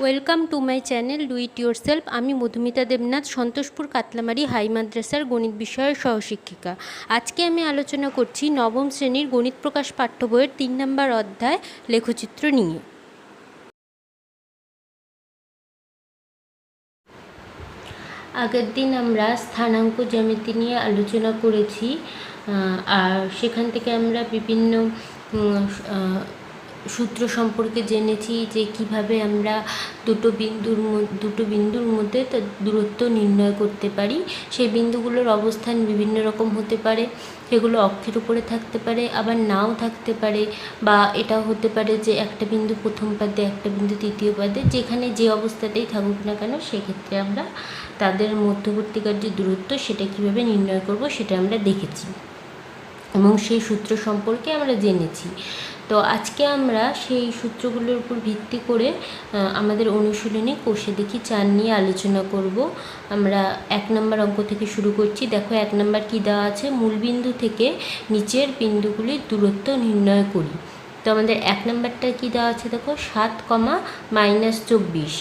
Welcome to my channel do it your self. আমি Madhumita Debnath, Santoshpur Katlamari high মাদ্রাসার গণিত বিষয়ের সহশিক্ষিকা। আজকে আমি আলোচনা করছি নবম শ্রেণীর গণিত প্রকাশ পাঠ্য বইয়ের 3 নম্বর অধ্যায় লেখচিত্র নিয়ে। আগের দিন আমরা স্থানাঙ্ক জ্যামিতি নিয়ে আলোচনা করেছি, আর সেখান থেকে আমরা বিভিন্ন সূত্র সম্পর্কে জেনেছি যে কিভাবে আমরা দুটো বিন্দুর মধ্যে তার দূরত্ব নির্ণয় করতে পারি। সেই বিন্দুগুলোর অবস্থান বিভিন্ন রকম হতে পারে, সেগুলো অক্ষের উপরে থাকতে পারে, আবার নাও থাকতে পারে, বা এটাও হতে পারে যে একটা বিন্দু প্রথম পাদে, একটা বিন্দু তৃতীয় পাদে, যেখানে যে অবস্থাতেই থাকুক না কেন সেক্ষেত্রে আমরা তাদের মধ্যবর্তীকার যে দূরত্ব সেটা কীভাবে নির্ণয় করব সেটা আমরা দেখেছি এবং সেই সূত্র সম্পর্কে আমরা জেনেছি। তো আজকে আমরা সেই সূত্রগুলোর উপর ভিত্তি করে আমাদের অনুশীলনী কোষে দেখি 4 নিয়ে আলোচনা করব। আমরা 1 নম্বর অঙ্ক থেকে শুরু করছি। দেখো 1 নম্বর কী দেওয়া আছে, মূলবিন্দু থেকে নিচের বিন্দুগুলির দূরত্ব নির্ণয় করি। তো আমাদের 1 নম্বরটা কী দেওয়া আছে, দেখো 7,-24।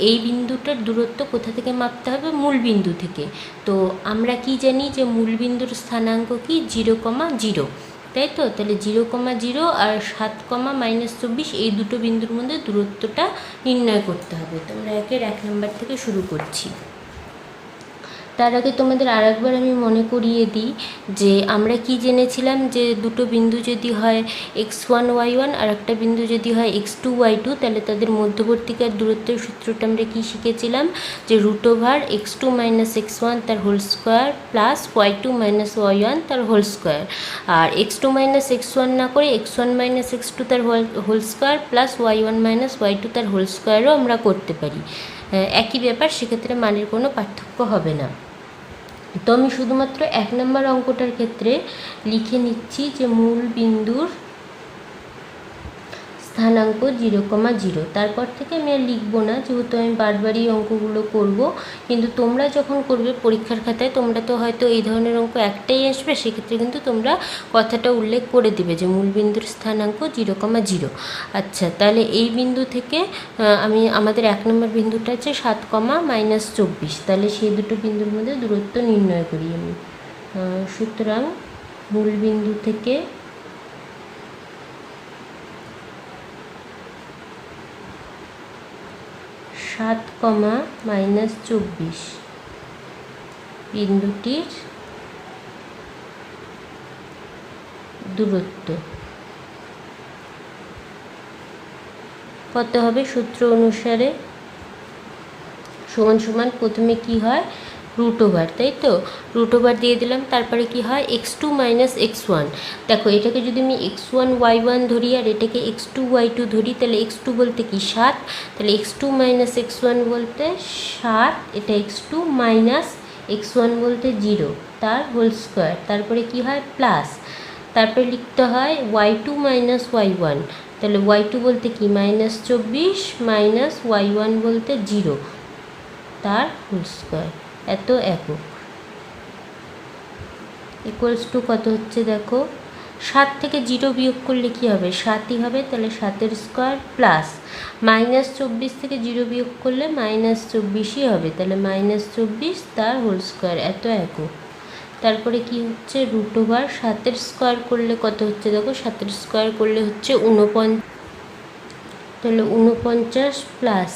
এই বিন্দুটার দূরত্ব কোথা থেকে মাপতে হবে? মূল বিন্দু থেকে। তো আমরা কি জানি যে মূল বিন্দুর স্থানাঙ্ক কি 0,0, তাই তো? তাহলে 0,0 আর 7,-24 এই দুটো বিন্দুর মধ্যে দূরত্বটা নির্ণয় করতে হবে। তো আমরা 1 নম্বর থেকে শুরু করছি। তার আগে তোমাদের আরেকবার আমি মনে করিয়ে দিই যে আমরা কি জেনেছিলাম, যে দুটো বিন্দু যদি হয় x1 y1 আর একটা বিন্দু যদি হয় x2 y2, তাহলে তাদের মধ্যবর্তীকার দূরত্বের সূত্রটা আমরা কি শিখেছিলাম, যে √x2 - x1 তার whole square plus y2 - y1 তার হোল স্কোয়ার। আর x2 - x1 না করে x1 - x2 তার whole square plus y1 - y2 তার হোল স্কোয়ারও আমরা করতে পারি। একই ব্যাপার, সেক্ষেত্রে মানের কোনো পার্থক্য হবে না। তো আমি শুধুমাত্র 1 নম্বর অঙ্কটার ক্ষেত্রে লিখে নিচ্ছি যে মূল বিন্দুর স্থানাঙ্ক 0,0। তারপর থেকে আমি আর লিখবো না, যেহেতু আমি বারবারই অঙ্কগুলো করব। কিন্তু তোমরা যখন করবে পরীক্ষার খাতায়, তোমরা তো হয়তো এই ধরনের অঙ্ক একটাই আসবে, সেক্ষেত্রে কিন্তু তোমরা কথাটা উল্লেখ করে দিবে যে মূল বিন্দুর স্থানাঙ্ক 0,0। আচ্ছা, তাহলে এই বিন্দু থেকে আমাদের 1 নম্বর বিন্দুটা আছে 7,-24। তাহলে সেই দুটো বিন্দুর মধ্যে দূরত্ব নির্ণয় করি আমি। সুতরাং মূল বিন্দু থেকে 7,-24 বিন্দুটির দূরত্ব কত হবে? সূত্র অনুসারে সমান সমান প্রথমে কি হয়, √, তাই তো? √, দিয়ে দিলাম। তারপরে কি হয়, x2 - x1। দেখো এটাকে যদি আমি x1 y1 ধরি আর এটাকে x2 y2 ধরি, তাহলে x2 বলতে কি 7, তাহলে x2 - x1 বলতে 7, এটা x2 মাইনাস x1 বলতে 0 তার হোল স্কোয়ার। তারপরে কি হয়, প্লাস, তারপরে লিখতে হয় y2 - y1, তাহলে y2 বলতে কি -24 মাইনাস y1 বলতে 0 তার হোল স্কোয়ার, এত একক। ইকুয়ালস টু কত হচ্ছে দেখো, 7 থেকে 0 বিয়োগ করলে কী হবে, 7ই হবে, তাহলে 7-এর স্কোয়ার প্লাস -24 থেকে 0 বিয়োগ করলে -24ই হবে, তাহলে -24 তার হোল স্কোয়ার, এত একক। তারপরে কি হচ্ছে, √, 7-এর স্কোয়ার করলে কত হচ্ছে দেখো, 7-এর স্কোয়ার করলে হচ্ছে 49, তাহলে 49 প্লাস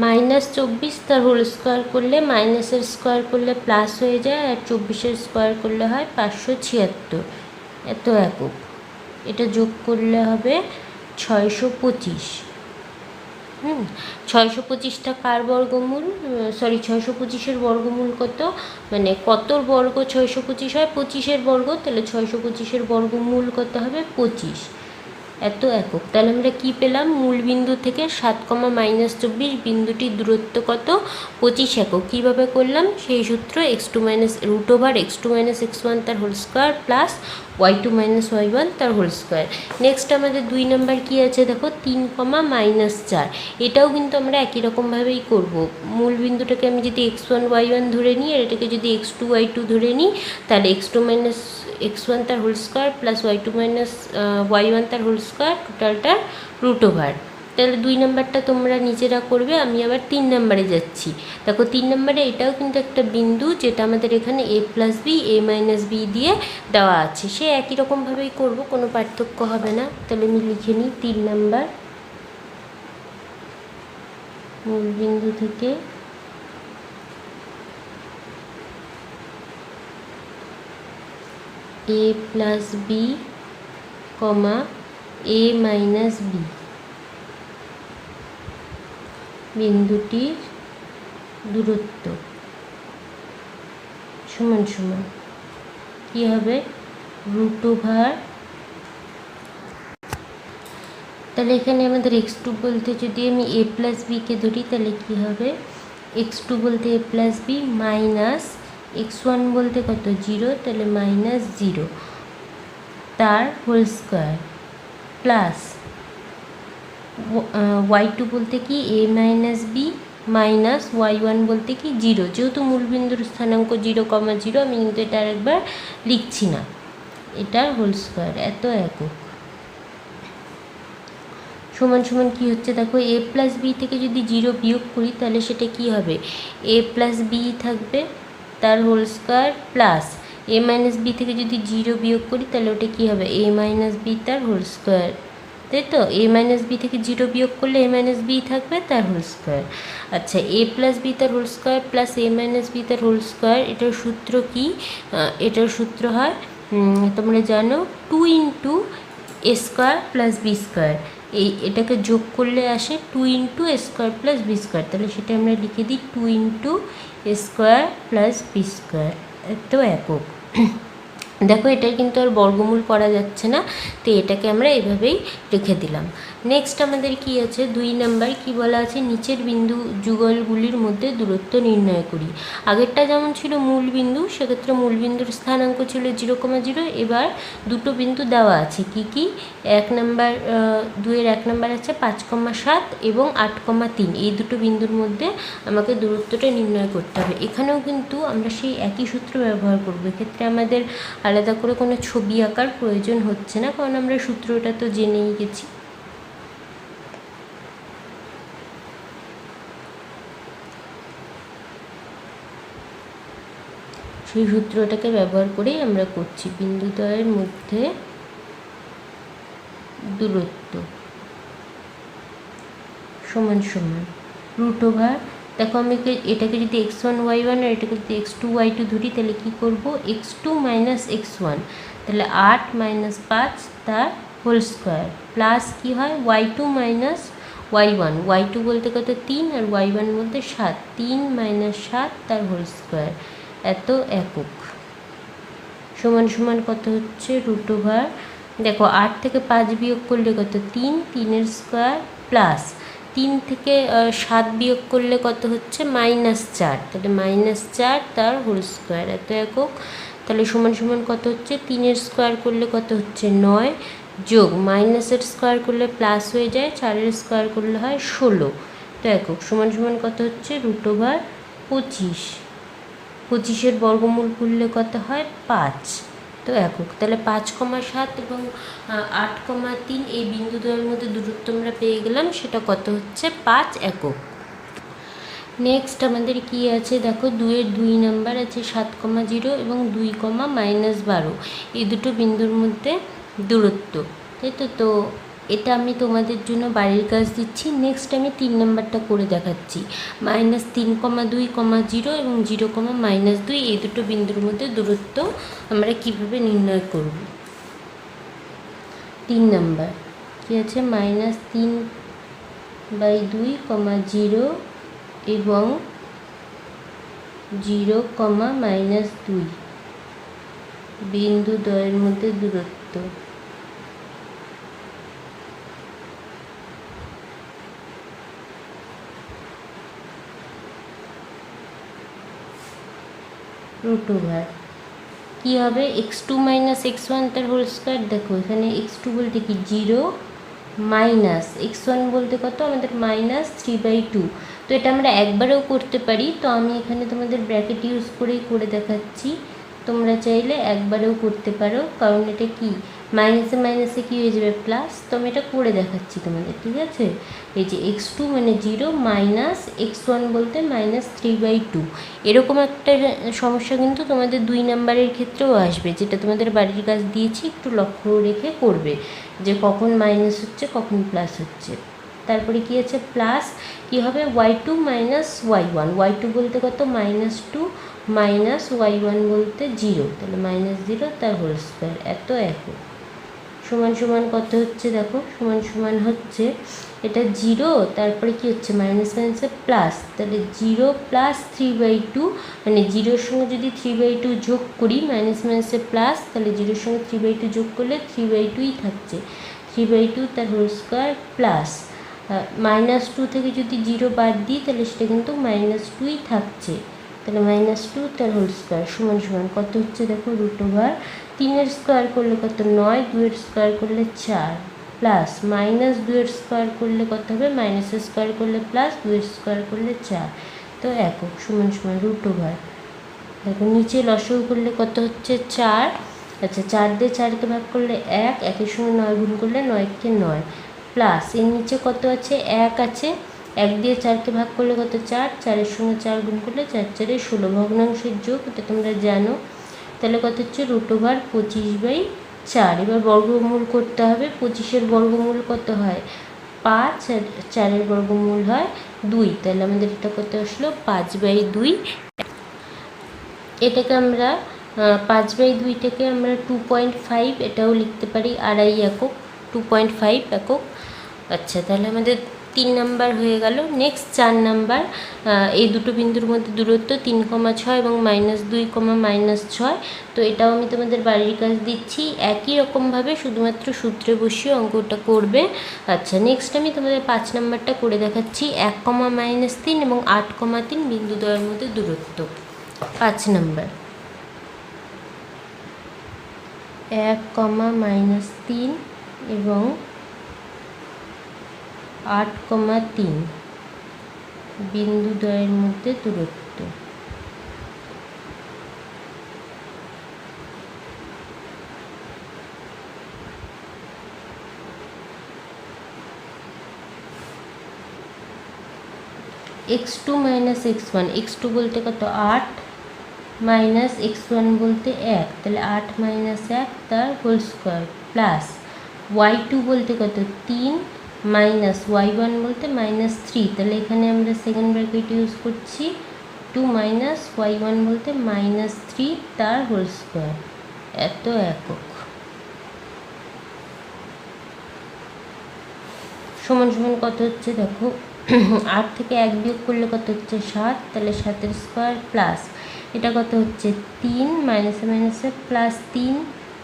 -24 তার হোল স্কোয়ার করলে মাইনাসের স্কোয়ার করলে প্লাস হয়ে যায়, আর 24-এর স্কোয়ার করলে হয় 576, এত একক। এটা যোগ করলে হবে 625। 625টা কার বর্গমূল, 625-এর বর্গমূল কত, মানে কতর বর্গ 625 হয়, 25-এর বর্গ, তাহলে 625-এর বর্গমূল কত হবে 25, এত একক। তাহলে আমরা কি পেলাম, মূল বিন্দু থেকে 7,-24 বিন্দুটির দূরত্ব কত, 25 একক। কীভাবে করলাম, সেই সূত্র √x2 - x1 তার whole square plus y2 - y1 তার হোল স্কোয়ার। নেক্সট আমাদের 2 নম্বর কী আছে দেখো, 3,-4। এটাও কিন্তু আমরা একই রকমভাবেই করব। মূল বিন্দুটাকে আমি যদি x1 y1 ধরে নিই আর এটাকে যদি x2 y2 ধরে নিই, তাহলে x2 - x1 তার whole square plus y2 - y1 তার হোল স্কোয়ার, টোটালটার √। তাহলে 2 নাম্বারটা তোমরা নিজেরা করবে, আমি আবার 3 নাম্বারে যাচ্ছি। দেখো 3 নাম্বারে এটাও কিন্তু একটা বিন্দু, যেটা আমাদের এখানে a plus B a minus B দিয়ে দেওয়া আছে, সে একই রকমভাবেই করব, কোনো পার্থক্য হবে না। তাহলে আমি লিখে নিই 3 নাম্বার, মূল বিন্দু থেকে a প্লাস বি কমা a মাইনাস বি বিন্দুটির দূরত্ব সমান সমান কী হবে, √, তাহলে এখানে আমাদের x2 বলতে যদি আমি a প্লাস বিকে ধরি তাহলে কী হবে, x2 বলতে a plus B minus x1 বলতে কত 0, তাহলে -0 তার হোল স্কোয়ার প্লাস y2 বলতে কি a minus B minus y1 বলতে কি 0, যেহেতু মূলবিন্দুর স্থানাঙ্ক 0,0 আমি কিন্তু এটা আরেকবার লিখছি না, এটার হোল স্কোয়ার এত একক সমান সমান কী হচ্ছে, দেখো a প্লাস বি থেকে যদি 0 বিয়োগ করি তাহলে সেটা কি হবে, a প্লাস বি থাকবে তার whole square plus a minus B থেকে যদি 0 বিয়োগ করি তাহলে ওটা কী হবে, a মাইনাস বি তার হোল স্কোয়ার, তাই তো। a মাইনাস বি থেকে 0 বিয়োগ করলে a মাইনাস বি থাকবে তার হোল স্কোয়ার। আচ্ছা, a প্লাস বি তার whole square plus a minus B তার হোল স্কোয়ার, এটার সূত্র কি, এটার সূত্র হয় তোমরা জানো 2 × a square plus B square, এটাকে যোগ করলে আসে 2 × a square plus B square, তাহলে সেটা আমরা লিখে দিই 2 × a square plus B square এত একক। দেখো এটার কিন্তু আর বর্গমূল করা যাচ্ছে না, তো এটাকে আমরা এভাবেই রেখে দিলাম। নেক্সট আমাদের কি আছে, 2 নাম্বার কি বলা আছে, নিচের বিন্দু যুগলগুলির মধ্যে দূরত্ব নির্ণয় করি। আগেরটা যেমন ছিল মূল বিন্দু, সেক্ষেত্রে মূল বিন্দুর স্থানাঙ্ক ছিল 0,0, এবার দুটো বিন্দু দেওয়া আছে, কি কি, 1 নাম্বার 2-এর 1 নাম্বার আছে 5,7 এবং 8,3, এই দুটো বিন্দুর মধ্যে আমাকে দূরত্বটা নির্ণয় করতে হবে। এখানেও কিন্তু আমরা সেই একই সূত্র ব্যবহার করব, এক্ষেত্রে আমাদের আলাদা করে কোনো ছবি আঁকার প্রয়োজন হচ্ছে না, কারণ আমরা সূত্রটা তো জেনেই গেছি। সেই সূত্রটাকে ব্যবহার করেই আমরা করছি, বিন্দুদ্বয়ের মধ্যে দূরত্ব সমান সমান √, দেখো আমি এটাকে যদি x1 y1 আর এটাকে যদি x2 y2 ধরি তাহলে কী করব, x2 মাইনাস x1, তাহলে 8 মাইনাস 5 তার হোল স্কোয়ার প্লাস কী হয় y2 মাইনাস y1, y2 বলতে কত 3 আর y1 বলতে 7, 3 মাইনাস 7 তার হোল স্কোয়ার এত একক সমান সমান কত হচ্ছে √। দেখো 8 থেকে 5 বিয়োগ করলে কত 3, 3-এর স্কোয়ার প্লাস 3 থেকে 7 বিয়োগ করলে কত হচ্ছে -4, তাহলে -4 তার হোল স্কোয়ার এত একক, তাহলে সমান সমান কত হচ্ছে 3-এর স্কোয়ার করলে কত হচ্ছে 9 যোগ মাইনাসের স্কোয়ার করলে প্লাস হয়ে যায়, 4-এর স্কোয়ার করলে হয় 16 তো একক সমান সমান কত হচ্ছে √25, 25-এর বর্গমূল করলে কত হয় 5 তো একক। তাহলে 5,7 এবং 8,3 এই বিন্দুদ্বয়ের মধ্যে দূরত্ব আমরা পেয়ে গেলাম, সেটা কত হচ্ছে 5 একক। নেক্সট আমাদের কি আছে, দেখো 2-এর 2 নাম্বার আছে 7,0 এবং 2,-12, এই দুটো বিন্দুর মধ্যে দূরত্ব, তাই তো। তো এটা আমি তোমাদের জন্য বাড়ির কাজ দিচ্ছি। নেক্সট আমি 3 নাম্বারটা করে দেখাচ্ছি, -3,2,0 এবং 0,-2 এই দুটো বিন্দুর মধ্যে দূরত্ব আমরা কিভাবে নির্ণয় করব। 3 নাম্বার কী আছে, -3/2, 0 এবং 0,-2 বিন্দু দ্বয়ের মধ্যে দূরত্ব √। কী হবে, x2 মাইনাস x1 তার হোল স্কোয়ার, দেখো এখানে x2 বলতে কি 0 মাইনাস x1 বলতে কত আমাদের -3/2, তো এটা আমরা একবারেও করতে পারি, তো আমি এখানে তোমাদের ব্র্যাকেট ইউজ করেই করে দেখাচ্ছি, তোমরা চাইলে একবারেও করতে পারো, কারণ এটা কি মাইনাসে মাইনাসে কী হয়ে যাবে প্লাস। তো আমি এটা করে দেখাচ্ছি তোমাদের, ঠিক আছে। এই যে x2 মানে 0 মাইনাস x1 বলতে -3/2, এরকম একটা সমস্যা কিন্তু তোমাদের 2 নাম্বারের ক্ষেত্রেও আসবে, যেটা তোমাদের বাড়ির কাজ দিয়েছি, একটু লক্ষ্য রেখে করবে যে কখন মাইনাস হচ্ছে কখন প্লাস হচ্ছে। তারপরে কী আছে প্লাস, কী হবে y2 মাইনাস y1, y2 বলতে কত -2 মাইনাস y1 বলতে 0, তাহলে -0 তার হোল স্কোয়ার, এত একক। সমান সমান কত হচ্ছে দেখো, সমান সমান হচ্ছে এটা 0, তারপরে কি হচ্ছে মাইনাস মাইনাসে প্লাস, তাহলে 0 প্লাস 3/2, মানে 0-র সঙ্গে যদি 3/2 যোগ করি, মাইনাস মাইনাসে প্লাস, তাহলে 0-র সঙ্গে 3/2 যোগ করলে 3/2ই থাকছে, 3/2 তার হোল স্কোয়ার প্লাস -2 থেকে যদি 0 বাদ দিই তাহলে সেটা কিন্তু -2ই থাকছে, তাহলে -2 তার হোল স্কোয়ার সমান সমান কত হচ্ছে দেখো √3-এর স্কোয়ার করলে কত 9, 2-এর স্কোয়ার করলে 4, প্লাস -2-এর স্কোয়ার করলে কত হবে, মাইনাসের স্কোয়ার করলে প্লাস, 2-এর স্কোয়ার করলে 4, তো একক সমান সমান √। দেখো নিচে লসাগু করলে কত হচ্ছে 4, আচ্ছা 4 দিয়ে 4কে ভাগ করলে 1, 1-এর সঙ্গে 9 গুণ করলে 9-কে 9, প্লাস এর নিচে কত আছে 1 আছে, 1 দিয়ে 4কে ভাগ করলে কত 4, 4-এর সঙ্গে 4 গুণ করলে 4 4-এ 16, ভগ্নাংশের যোগ, এটা তোমরা জানো। তাহলে কত হচ্ছে √25/4। এবার বর্গমূল করতে হবে, 25-এর বর্গমূল কত হয় 5, আর 4-এর বর্গমূল হয় 2, তাহলে আমাদের এটা কত আসলো 5/2। এটাকে আমরা 5/2টাকে আমরা 2.5 এটাও লিখতে পারি, 2.5 একক, 2.5 একক। আচ্ছা তাহলে আমাদের 3 নাম্বার হয়ে গেল। নেক্সট 4 নাম্বার, এই দুটো বিন্দুর মধ্যে দূরত্ব 3,6 এবং -2, -6, তো এটাও আমি তোমাদের বাড়ির কাজ দিচ্ছি, একই রকমভাবে শুধুমাত্র সূত্রে বসিয়ে অঙ্কটা করবে। আচ্ছা নেক্সট আমি তোমাদের 5 নাম্বারটা করে দেখাচ্ছি, 1, -3 এবং 8,3 বিন্দুদ্বয়ের মধ্যে দূরত্ব। 5 নাম্বার 1, -3 এবং 8,3 বিন্দুদ্বয়ের মধ্যে দূরত্ব। x2 - x1, x2 বলতে কত 8 মাইনাস x1 বলতে 1, তাহলে 8 - 1 তার হোল স্কোয়ার, প্লাস y2 বলতে কত 3 মাইনাস y1 বলতে -3, তাহলে এখানে আমরা সেকেন্ড ব্র্যাকেট ইউজ করছি, 2 মাইনাস y1 বলতে -3 তার হোল স্কোয়ার, এত একক। সমান সমান কত হচ্ছে দেখো 8 থেকে 1 বিয়োগ করলে কত হচ্ছে 7, তাহলে 7-এর স্কোয়ার প্লাস এটা কত হচ্ছে 3, মাইনাসে মাইনাসে প্লাস 3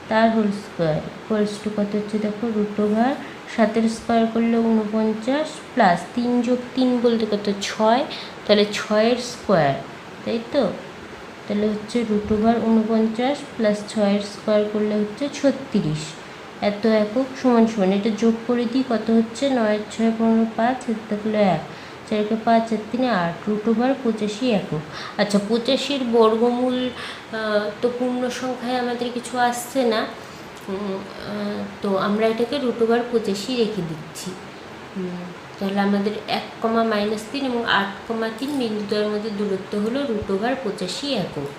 তার হোল স্কোয়ার ইকুয়ালস টু কত হচ্ছে দেখো √7-এর স্কোয়ার করলে 49, প্লাস 3 যোগ 3 বলতে কত 6, তাহলে 6-এর স্কোয়ার, তাই তো, তাহলে হচ্ছে √49 প্লাস 6-এর স্কোয়ার করলে হচ্ছে 36, এত একক সমান সমান এটা যোগ করে দিই কত হচ্ছে 9, 6, 15, 5, এর থাকলো 1, 4, 5, 4, 3, 8, √85 একক। আচ্ছা 85-এর বর্গমূল তো পূর্ণ সংখ্যায় আমাদের কিছু আসছে না, তো আমরা এটাকে √85 রেখে দিচ্ছি। তাহলে আমাদের 1, -3 এবং 8,3 বিন্দুদ্বয়ের মধ্যে দূরত্ব হলো √85 একক।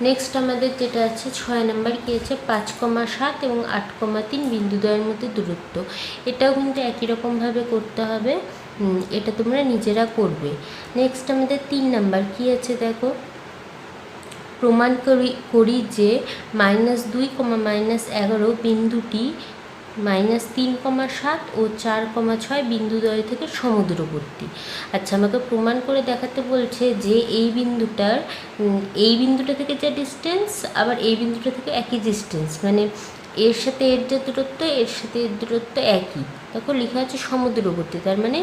নেক্সট আমাদের যেটা আছে 6 নাম্বার কি আছে 5,7 এবং 8,3 বিন্দুদ্বয়ের মধ্যে দূরত্ব, এটাও কিন্তু একই রকমভাবে করতে হবে, এটা তোমরা নিজেরা করবে। নেক্সট আমাদের 3 নাম্বার কি আছে দেখো, প্রমাণ করি যে -2, -11 বিন্দুটি -3,7 ও 4,6 বিন্দুদ্বয় থেকে সমদূরবর্তী। আচ্ছা আমাকে প্রমাণ করে দেখাতে বলছে যে এই বিন্দুটা থেকে যে ডিস্টেন্স, আবার এই বিন্দুটা থেকে একই ডিস্টেন্স, মানে এর সাথে এর যে দূরত্ব, এর সাথে এর দূরত্ব একই, দেখো লেখা আছে সমদূরবর্তী, তার মানে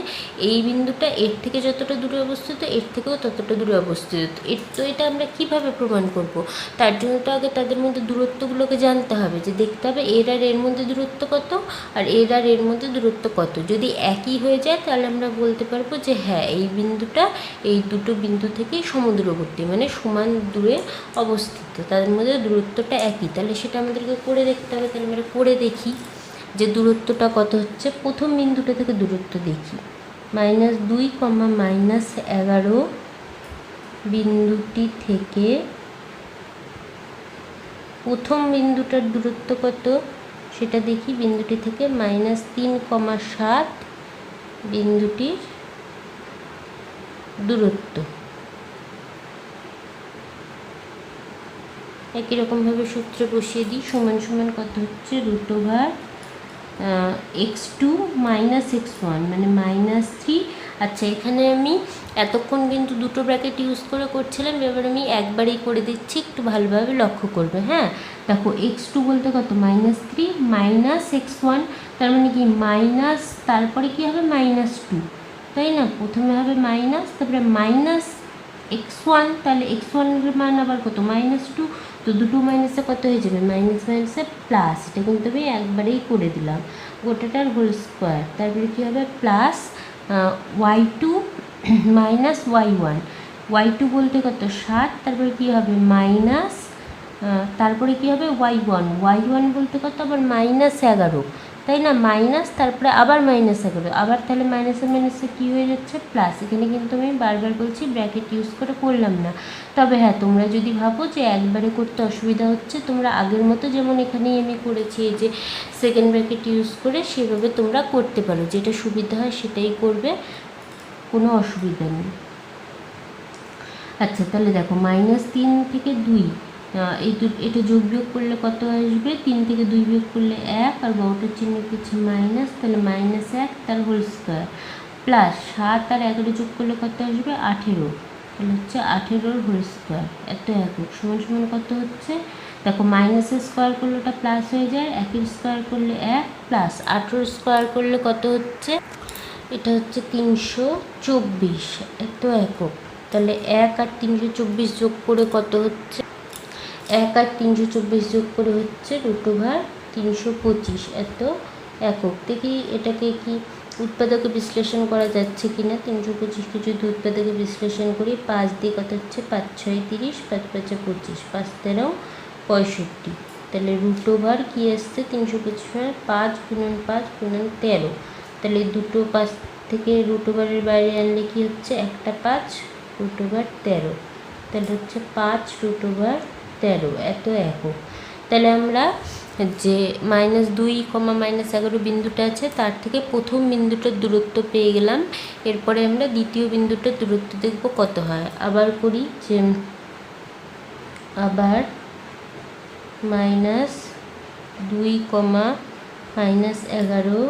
এই বিন্দুটা এর থেকে যতটা দূরে অবস্থিত এর থেকেও ততটা দূরে অবস্থিত। তো এটা আমরা কিভাবে প্রমাণ করব? তার জন্য তো আগে তাদের মধ্যে দূরত্বগুলোকে জানতে হবে, যে দেখতে হবে এর আর এর মধ্যে দূরত্ব কত আর এর আর এর মধ্যে দূরত্ব কত। যদি একই হয়ে যায় তাহলে আমরা বলতে পারবো যে হ্যাঁ এই বিন্দুটা এই দুটো বিন্দু থেকেই সমদূরবর্তী, মানে সমান দূরে অবস্থিত, তাদের মধ্যে দূরত্বটা একই। তাহলে সেটা আমাদেরকে করে দেখতে হবে। তাহলে আমরা করে দেখি যে দূরত্বটা কত হচ্ছে। প্রথম বিন্দুটা থেকে দূরত্ব দেখি, -2, -11 বিন্দুটি থেকে প্রথম বিন্দুটার দূরত্ব কত সেটা দেখি। বিন্দুটি থেকে -3,7 বিন্দুটির দূরত্ব। একই রকমভাবে সূত্রে বসিয়ে দিই, সমান সমান কত হচ্ছে √x2 - x1 মানে -3। আচ্ছা, এখানে আমি এতক্ষণ কিন্তু দুটো ব্র্যাকেট ইউজ করে করছিলাম, এবার আমি একবারেই করে দিচ্ছি, একটু ভালোভাবে লক্ষ্য করবে। হ্যাঁ দেখো, x2 বলতে কত -3 -x1, তার মানে কি মাইনাস, তারপরে কি হবে -2, তাই না? প্রথমে হবে মাইনাস, তারপরে -x1, তাহলে x1 এর মান আবার কত -2, তো দুটো মাইনাসে কত হয়ে যাবে মাইনাস মাইনাসে প্লাস। এটা কিন্তু আমি একবারেই করে দিলাম, গোটাটার হোল স্কোয়ার। তারপরে কী হবে প্লাস y2 -y1, y2 বলতে কত 7, তারপরে কী হবে মাইনাস, তারপরে কী হবে y1 বলতে কত আবার -11, তাই না? মাইনাস, তারপরে আবার -11, আবার তাহলে মাইনাসে মাইনাসে কী হয়ে যাচ্ছে প্লাস। এখানে কিন্তু আমি বারবার বলছি ব্র্যাকেট ইউজ করে করলাম না। তবে হ্যাঁ, তোমরা যদি ভাবো যে একবারে করতে অসুবিধা হচ্ছে, তোমরা আগের মতো যেমন এখানেই আমি করেছি এই যে সেকেন্ড ব্র্যাকেট ইউজ করে, সেভাবে তোমরা করতে পারো, যেটা সুবিধা হয় সেটাই করবে, কোনো অসুবিধা নেই। আচ্ছা, তাহলে দেখো -3 থেকে 2, এটা যোগ বিয়োগ করলে কত আসবে? 3 থেকে 2 বিয়োগ করলে 1, আর বড়টার চিহ্ন কিছু মাইনাস, তাহলে -1 তার হোল স্কোয়ার, প্লাস 7 আর 11 যোগ করলে কত আসবে 18, তাহলে হচ্ছে 18 হোল স্কোয়ার, এত একক সমান সমান কত হচ্ছে? দেখো মাইনাসের স্কোয়ার করলে ওটা প্লাস হয়ে যায়, 1 স্কোয়ার করলে 1, প্লাস 18 স্কোয়ার করলে কত হচ্ছে? এটা হচ্ছে 324, এত একক। তাহলে 1 আর 324 যোগ করে কত হচ্ছে? 1 আর 324 যোগ করে হচ্ছে √325, এত একক। দেখি এটাকে কি উৎপাদকে বিশ্লেষণ করা যাচ্ছে কি না। 325কে যদি উৎপাদকে বিশ্লেষণ করি, 5 দিয়ে কত হচ্ছে 5 6 30, 5 5 25, 5 13 65, তাহলে √ কী আসছে 325, 5 × 5 × 13, তাহলে দুটো 5 থেকে √এর বাইরে আনলে কি হচ্ছে? একটা 5, √13, তাহলে হচ্ছে 5 √13, এত একক। তাহলে আমরা যে -2, -11 বিন্দুটা আছে তার থেকে প্রথম বিন্দুটার দূরত্ব পেয়ে গেলাম। এরপরে আমরা দ্বিতীয় বিন্দুটার দূরত্ব দেখব কত হয়। আবার করি যে আবার -2, -11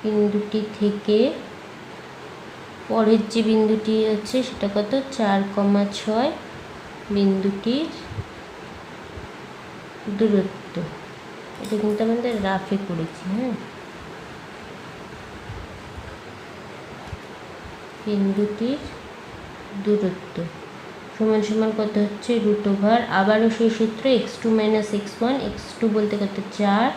বিন্দুটি থেকে পরের যে বিন্দুটি আছে সেটা কত 4,6 বিন্দুটির দূরত্ব। এটা কিন্তু আমাদের রাফে করেছি। হ্যাঁ, বিন্দুটির দূরত্ব সমান সমান কত হচ্ছে √, আবারও সেই সূত্র x2 - x1, x2 বলতে কত 4,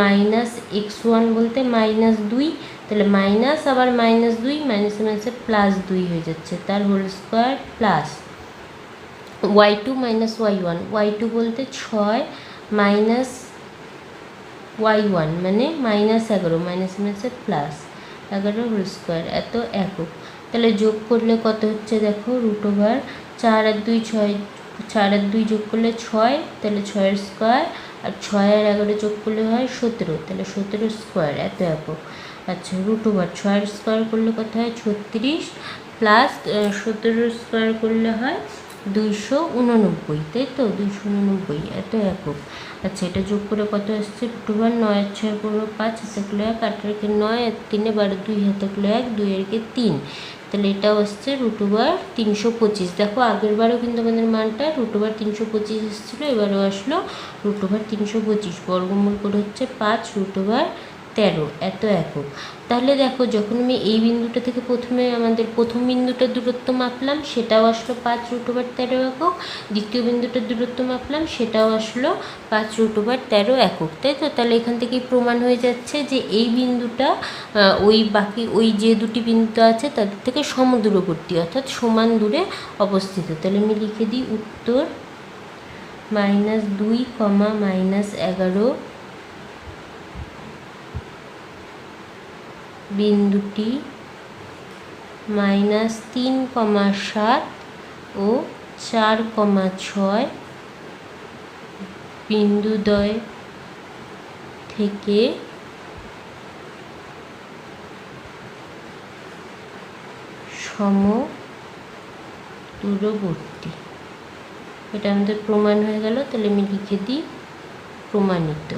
-x1 বলতে -2, তাহলে মাইনাস আবার -2, মাইনাসে মাইনাসে +2 হয়ে যাচ্ছে, তার whole square, plus y2 - y1, y2 বলতে 6 -y1 মানে -11, মাইনাসে মাইনাসে +11 হোল স্কোয়ার, এত একক। তাহলে যোগ করলে কত হচ্ছে দেখো √, 4 আর 2 6, 4 আর 2 যোগ করলে 6, তাহলে 6 স্কোয়ার, আর 6 আর 11 যোগ করলে হয় 17, তাহলে 17 স্কোয়ার, এত একক। আচ্ছা, √, 6 স্কোয়ার করলে কত হয় 36, প্লাস 17 স্কোয়ার করলে হয় 289, তাই তো 289, এত একক। আচ্ছা, এটা যোগ করে কত আসছে √, 9 আর 6 করবো 5, হাতে 1, 8 আর 9, আর 3 12, 2 হাতে 1, 2 এর 3, তাহলে এটাও আসছে √325। দেখো আগের বারও কিন্তু আমাদের মানটা √325 এসেছিলো, এবারও আসলো √325। বর্গমূল করে হচ্ছে 5√13 এত একক। তাহলে দেখো যখন আমি এই বিন্দুটা থেকে প্রথমে আমাদের প্রথম বিন্দুটার দূরত্ব মাপলাম সেটাও আসলো 5√13 একক, দ্বিতীয় বিন্দুটার দূরত্ব মাপলাম সেটাও আসলো 5√13 একক, তাই তো? তাহলে এখান থেকেই প্রমাণ হয়ে যাচ্ছে যে এই বিন্দুটা ওই যে দুটি বিন্দু আছে তাদের থেকে সমদূরবর্তী, অর্থাৎ সমান দূরে অবস্থিত। তাহলে আমি লিখে দিই উত্তর -2, -11 বিন্দুটি -3,7 ও 4,6 বিন্দুদ্বয় থেকে সমদূরবর্তী। এটা আমাদের প্রমাণ হয়ে গেল। তাহলে আমি লিখে দিই প্রমাণিত।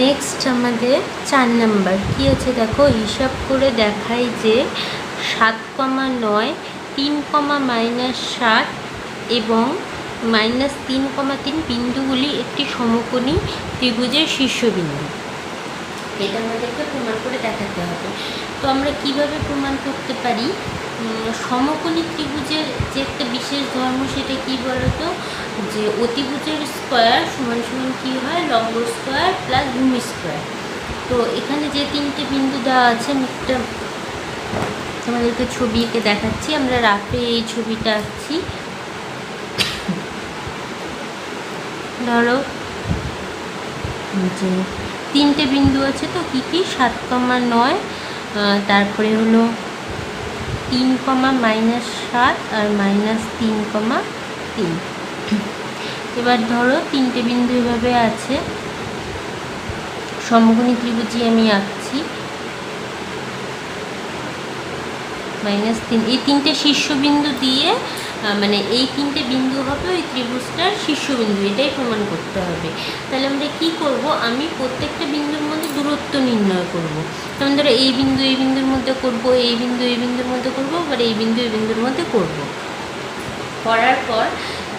নেক্সট আমাদের 4 নাম্বার কী আছে দেখো, হিসাব করে দেখায় যে 7,9, 3,-7 এবং -3,3 বিন্দুগুলি একটি সমকোণী ত্রিভুজের শীর্ষবিন্দু। এটা আমাদেরকে প্রমাণ করে দেখাতে হবে। তো আমরা কিভাবে প্রমাণ করতে পারি? সমকোণী ত্রিভুজের যে একটা বিশেষ ধর্ম সেটা কি বলতো, যে অতিভুজের স্কোয়ার সমান সমান কী হয়, লম্ব স্কোয়ার প্লাস ভূমি স্কোয়ার। তো এখানে যে 3টে বিন্দু দেওয়া আছে আমি একটা তোমাদেরকে ছবি এঁকে দেখাচ্ছি। আমরা রাফে এই ছবিটা আঁকছি। ধরো যে 3টে বিন্দু আছে, তো কী কী, 7,9, তারপরে হলো 3,-7 আর -3,3। এবার ধরো 3টে বিন্দু এভাবে আছে, সমকোণী ত্রিভুজই আমি আঁকছি। -3 এই 3টে শীর্ষবিন্দু দিয়ে মানে এই 3টে বিন্দু হবে ওই ত্রিভুজটার শীর্ষবিন্দু, এটাই প্রমাণ করতে হবে। তাহলে আমরা কি করব, আমি প্রত্যেকটা বিন্দুর মধ্যে দূরত্ব নির্ণয় করব। যেমন ধরো এই বিন্দু এই বিন্দুর মধ্যে করব, এই বিন্দু এই বিন্দুর মধ্যে করব, আবার এই বিন্দু এই বিন্দুর মধ্যে করব। করার পর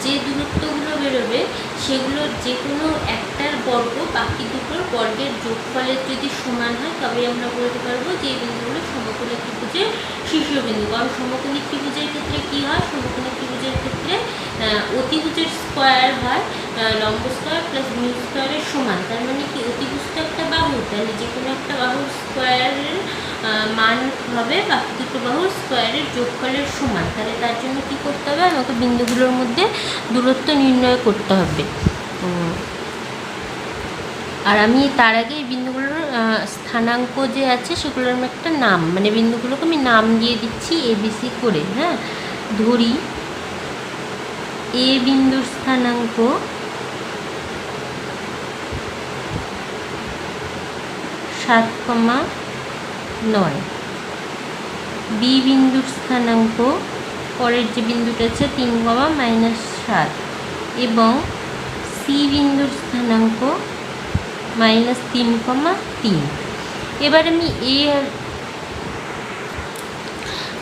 যে দূরত্বগুলো বেরোবে সেগুলোর যে কোনো একটার বর্গ বাকি দুটোর বর্গের যোগফলের যদি সমান হয় তবেই আমরা বলতে পারবো যে এই বিন্দুগুলো সমকোণী ত্রিভুজের শীর্ষবিন্দু। কারণ সমকোণী ত্রিভুজের ক্ষেত্রে কী হয়, সমকোণী ত্রিভুজের ক্ষেত্রে অতিভুজের স্কোয়ার হয় লম্ব স্কোয়ার প্লাস ভূমি স্কোয়ারের সমান। তার মানে কি, অতিভুজটা একটা বাহু, তাহলে যে কোনো একটা বাহুর স্কোয়ারের মান হবে বাকি দুটো বাহুর স্কোয়ারের যোগফলের সমান। তাহলে তার জন্য কী করতে হবে, আমাকে বিন্দুগুলোর মধ্যে দূরত্ব নির্ণয় করতে হবে। আর আমি তার আগে এই বিন্দুগুলোর স্থানাঙ্ক যে আছে সেগুলোর আমি একটা নাম, মানে বিন্দুগুলোকে আমি নাম দিয়ে দিচ্ছি ABC করে। হ্যাঁ, ধরি এ বিন্দুর স্থানাঙ্ক 7,9, বি বিন্দুর স্থানাঙ্ক পরের যে বিন্দুটা আছে 3,-7 এবং সি বিন্দুর স্থানাঙ্ক -3,3। এবার আমি এ আর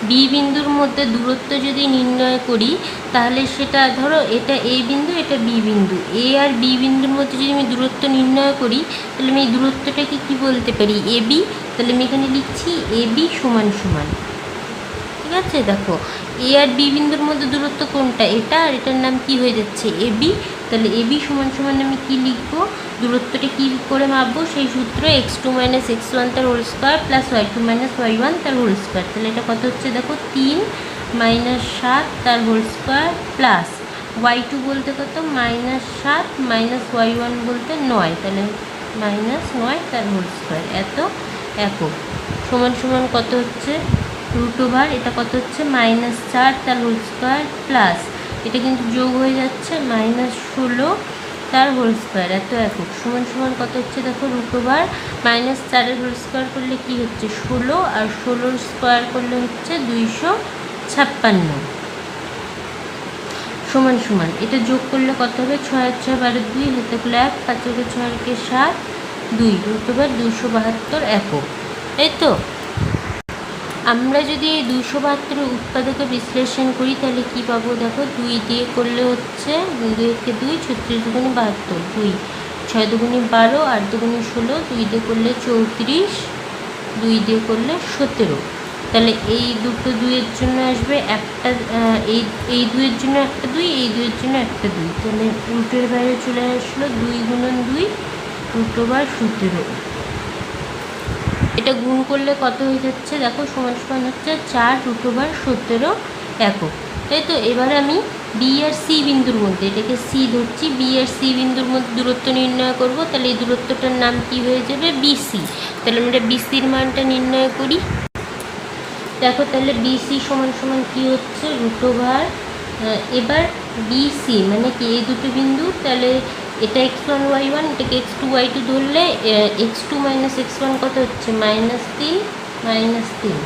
বি বিন্দুর মধ্যে দূরত্ব যদি নির্ণয় করি তাহলে সেটা ধরো এটা এ বিন্দু এটা বি বিন্দু, এ আর বি বিন্দুর মধ্যে যদি আমি দূরত্ব নির্ণয় করি তাহলে আমি এই দূরত্বটাকে কী বলতে পারি, এবি। তাহলে আমি এখানে লিখছি এবি সমান সমান, ঠিক আছে? দেখো এ আর বি বিন্দুর মধ্যে দূরত্ব কোনটা, এটা, আর এটার নাম কি হয়ে যাচ্ছে এবি। তাহলে এবি সমান সমান আমি কি লিখবো, দূরত্বটা কী করে মাপবো, সেই সূত্র x2 - x1 তার whole square plus y2 - y1 তার হোল স্কোয়ার। তাহলে এটা কত হচ্ছে দেখো, 3 - 7 তার হোল স্কোয়ার প্লাস y2 বলতে কত, -7 -y1 বলতে 9, তাহলে -9 তার হোল স্কোয়ার এত একক সমান সমান কত হচ্ছে √, এটা কত হচ্ছে -4 তার হোল স্কোয়ার প্লাস এটা কিন্তু যোগ হয়ে যাচ্ছে -16 তার হোল স্কোয়ার এত একক সমান সমান কত হচ্ছে দেখো √, -4-এর হোল স্কোয়ার করলে কি হচ্ছে 16, আর 16-র স্কোয়ার করলে হচ্ছে 256 সমান সমান এটা যোগ করলে কত হবে, 6 আর 6 12, 2 হাতে গুলো 1, 5 আর 6 7, 2 √272 একক, তাই তো? আমরা যদি এই 272 উৎপাদকে বিশ্লেষণ করি তাহলে কি পাবো দেখো, 2 দিয়ে করলে হচ্ছে 2 × 2 36 দুগুণে 72, 2 6 দুগুণে 12, 8 দুগুণে 16, 2 দিয়ে করলে 34, 2 দিয়ে করলে 17। তাহলে এই দুটো 2-এর জন্য আসবে একটা, এই 2-এর জন্য একটা 2, এই 2-এর জন্য একটা 2, তাহলে রুটের বাইরে চলে আসলো 2 × 2 √17। এটা গুণ করলে কত হয়ে যাচ্ছে দেখো, সমান সমান হচ্ছে 4 √17 একক, তাই তো? এবার আমি বি আর সি বিন্দুর মধ্যে, এটাকে সি ধরছি, বি আর সি বিন্দুর মধ্যে দূরত্ব নির্ণয় করব। তাহলে এই দূরত্বটার নাম কি হয়ে যাবে, বিসি। তাহলে আমরা বিসির মানটা নির্ণয় করি। দেখো তাহলে বিসি সমান সমান কী হচ্ছে, √, এবার বিসি মানে কি এই দুটো বিন্দু, তাহলে এটা x1 y1, এটাকে x2 y2 ধরলে x2 - x1 কত হচ্ছে, -3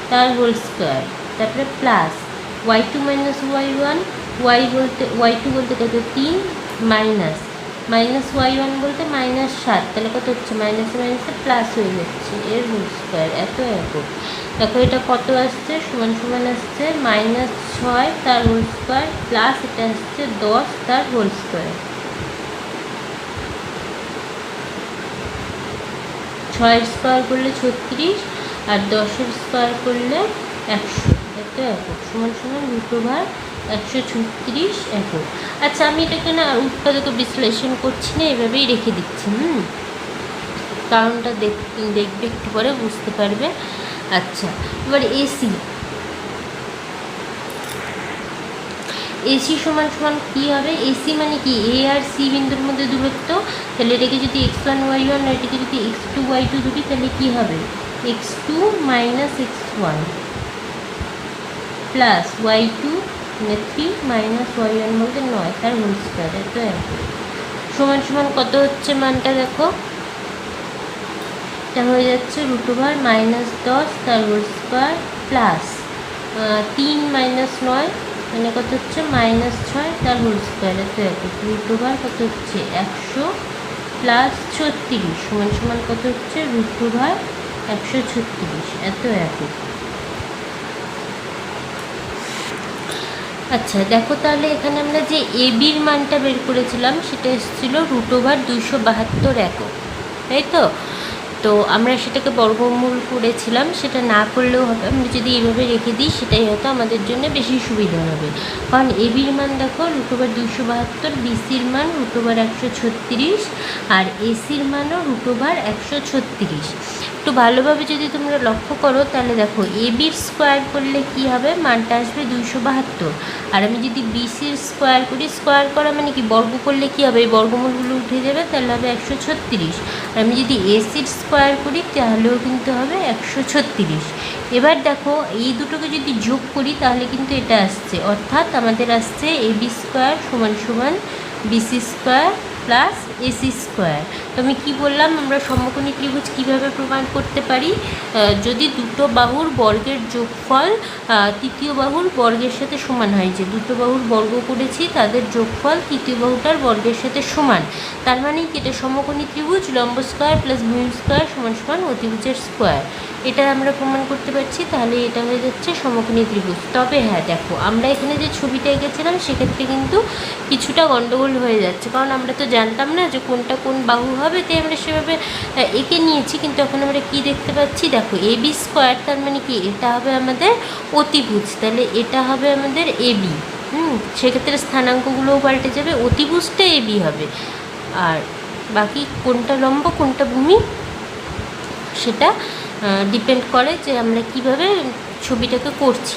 তার হোল স্কোয়ার, তারপরে প্লাস y2 - y1, y2 বলতে কত 3, মাইনাস y1 বলতে -7, তাহলে কত হচ্ছে, মাইনাসে মাইনাসে প্লাস হয়ে যাচ্ছে, এর হোল স্কোয়ার, এত একক। দেখো এটা কত আসছে, সমান সমান আসছে -6 তার হোল স্কোয়ার, প্লাস এটা আসছে 10 তার হোল স্কোয়ার। 6-এর স্কোয়ার করলে 36, আর 10-এর স্কোয়ার করলে 100, এত একক, সমান সমান √136 একক। আচ্ছা আমি এটাকে না উৎপাদকে বিশ্লেষণ করছি না, এভাবেই রেখে দিচ্ছি, কারণটা দেখবে একটু পরে বুঝতে পারবে। আচ্ছা এবার এসি সমান সমান কী হবে, এসি মানে কি এ আর সি বিন্দুর মধ্যে দূরত্ব। তাহলে এটাকে যদি x1 y1 আর এটাকে যদি x2 y2 ধরি তাহলে কী হবে, x2 - x1 প্লাস y2 মানে 3 -y1 বলতে 9 তার হোল স্কোয়ার, এত সমান সমান কত হচ্ছে মানটা দেখো, এটা হয়ে যাচ্ছে √10 তার হোল স্কোয়ার প্লাস 3 - 9 মানে কত হচ্ছে -6 তার হোল স্কোয়ার, এত একক। √, কত হচ্ছে 100 প্লাস 36 সমান সমান কত হচ্ছে √136, এত একক। আচ্ছা দেখো তাহলে এখানে আমরা যে এবির মানটা বের করেছিলাম সেটা এসেছিলো √272 একক, তাই তো? তো আমরা সেটাকে বর্গমূল করেছিলাম, সেটা না করলেও হবে, আমরা যদি এইভাবে রেখে দিই সেটাই হয়তো আমাদের জন্য বেশি সুবিধা হবে। কারণ এবির মান দেখো √272, বিসির মান √136, আর এসির মানও √136। একটু ভালোভাবে যদি তোমরা লক্ষ্য করো তাহলে দেখো এবির স্কোয়ার করলে কি হবে, মানটা আসবে 272, আর আমি যদি বিসির স্কোয়ার করি, স্কোয়ার করা মানে কি বর্গ করলে কি হবে, এই বর্গমূলগুলো উঠে যাবে, তাহলে হবে 136, আর আমি যদি এসির স্কোয়ার করি তাহলেও কিন্তু হবে 136। এবার দেখো এই দুটোকে যদি যোগ করি তাহলে কিন্তু এটা আসছে, অর্থাৎ আমাদের আসছে এবি স্কোয়ার সমান সমান BC square plus AC square. তো আমি কী বললাম, আমরা সমকোণী ত্রিভুজ কীভাবে প্রমাণ করতে পারি, যদি দুটো বাহুর বর্গের যোগফল তৃতীয় বাহুর বর্গের সাথে সমান হয়, যে দুটো বাহুর বর্গ করেছি তাদের যোগফল তৃতীয় বাহুটার বর্গের সাথে সমান, তার মানে কি এটা সমকোণী ত্রিভুজ, লম্ব স্কোয়ার প্লাস ভূমি স্কোয়ার সমান সমান অতিভুজের স্কোয়ার, এটা আমরা প্রমাণ করতে পারছি। তাহলে এটা হয়ে যাচ্ছে সমকোণী ত্রিভুজ। তবে হ্যাঁ দেখো আমরা এখানে যে ছবিটা এঁকেছিলাম সেক্ষেত্রে কিন্তু কিছুটা গণ্ডগোল হয়ে যাচ্ছে, কারণ আমরা তো জানতাম না যে কোনটা কোন বাহু হবে, তাই আমরা সেভাবে এঁকে নিয়েছি। কিন্তু এখন আমরা কি দেখতে পাচ্ছি, দেখো এবি স্কোয়ার তার মানে কি এটা হবে আমাদের অতিভুজ, তাহলে এটা হবে আমাদের এবি, সেক্ষেত্রে স্থানাঙ্কগুলোও পাল্টে যাবে, অতিভুজটা এবি হবে, আর বাকি কোনটা লম্ব কোনটা ভূমি সেটা ডিপেন্ড করে যে আমরা কিভাবে ছবিটাকে করছি।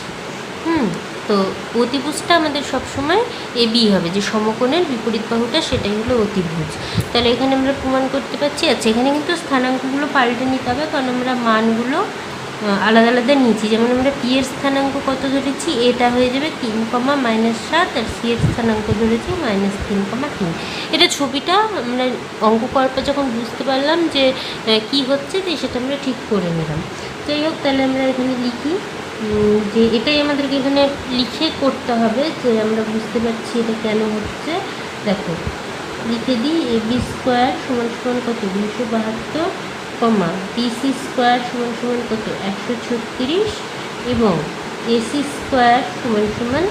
তো অতিভুজটা আমাদের সবসময় এবি হবে, যে সমকোণের বিপরীত বাহুটা সেটাই হলো অতিভুজ। তাহলে এখানে আমরা প্রমাণ করতে পারছি। আচ্ছা এখানে কিন্তু স্থানাঙ্কগুলো পাল্টে নিতে হবে, কারণ আমরা মানগুলো আলাদা আলাদা নিয়েছি। যেমন আমরা পি এর স্থানাঙ্ক কত ধরেছি, এটা হয়ে যাবে 3, -7, আর সি এর স্থানাঙ্ক ধরেছি -3, এটা ছবিটা আমরা অঙ্ক করার পর যখন বুঝতে পারলাম যে কি হচ্ছে, তো সেটা আমরা ঠিক করে নিলাম। যাই হোক তাহলে আমরা এখানে লিখি যে এটাই আমাদেরকে এখানে লিখে করতে হবে, যে আমরা বুঝতে পারছি এটা কেন হচ্ছে। দেখো লিখে দিই এবি স্কোয়ার সমান সমান কত 272, কমা বিসি স্কোয়ার সমান সমান কত 136, এবং এসি স্কোয়ার সমান সমান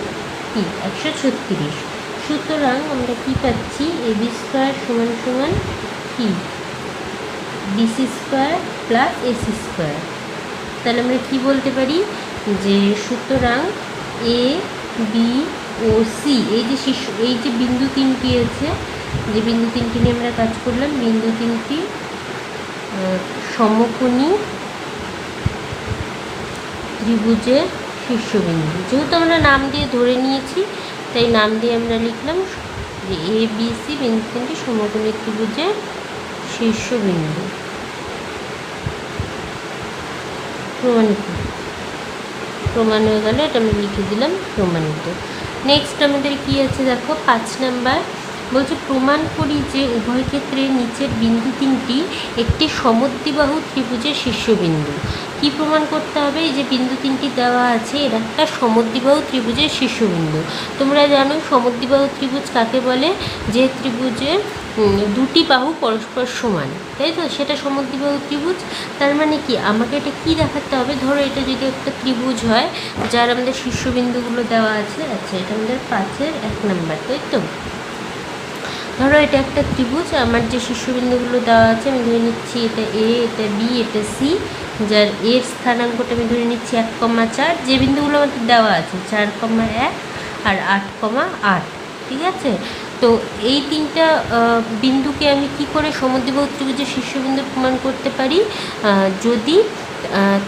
কি 136। সুতরাং আমরা কি পাচ্ছি এবি স্কোয়ার সমান সমান কি BC square plus AC square. তাহলে আমরা কি বলতে পারি যে সুতরাং এ বি ও সি এই যে বিন্দু তিনটি আছে, যে বিন্দু তিনটি নিয়ে আমরা কাজ করলাম, বিন্দু তিনটি সমকোণী ত্রিভুজের শীর্ষবিন্দু। যেহেতু আমরা নাম দিয়ে ধরে নিয়েছি তাই নাম দিয়ে আমরা লিখলাম যে এ বি সি বিন্দু তিনটি সমকোণী ত্রিভুজের শীর্ষবিন্দু। প্রমাণ হয়ে গেল, এটা আমি লিখে দিলাম প্রমাণিত। নেক্সট আমাদের কি আছে দেখো 5 নাম্বার বলছে প্রমাণ করি যে উভয় ক্ষেত্রে নিচের বিন্দু তিনটি একটি সমদ্বিবাহু ত্রিভুজের শীর্ষবিন্দু। কি প্রমাণ করতে হবে? এই যে বিন্দু তিনটি দেওয়া আছে এর একটা সমদ্বিবাহু ত্রিভুজের শীর্ষবিন্দু। তোমরা জানো সমদ্বিবাহু ত্রিভুজ কাকে বলে? যে ত্রিভুজের দুটি বাহু পরস্পর সমান, তাই তো, সেটা সমদ্বিবাহু ত্রিভুজ। তার মানে কি আমাকে এটা কি দেখাতে হবে? ধরো এটা যদি একটা ত্রিভুজ হয় যার আমাদের শীর্ষবিন্দুগুলো দেওয়া আছে, আচ্ছা এটা আমাদের 5-এর 1 নাম্বার, তাই তো। ধরো এটা একটা ত্রিভুজ, আমার যে শীর্ষবিন্দুগুলো দেওয়া আছে আমি ধরে নিচ্ছি এটা এ, এটা বি, এটা সি, যার এর স্থানাঙ্কটা আমি ধরে নিচ্ছি 1,4, যে বিন্দুগুলো আমাদের দেওয়া আছে 4,1 আর 8,8, ঠিক আছে। তো এই তিনটা বিন্দুকে আমি কি করে সমদ্বিবাহু ত্রিভুজের শীর্ষবিন্দু প্রমাণ করতে পারি? যদি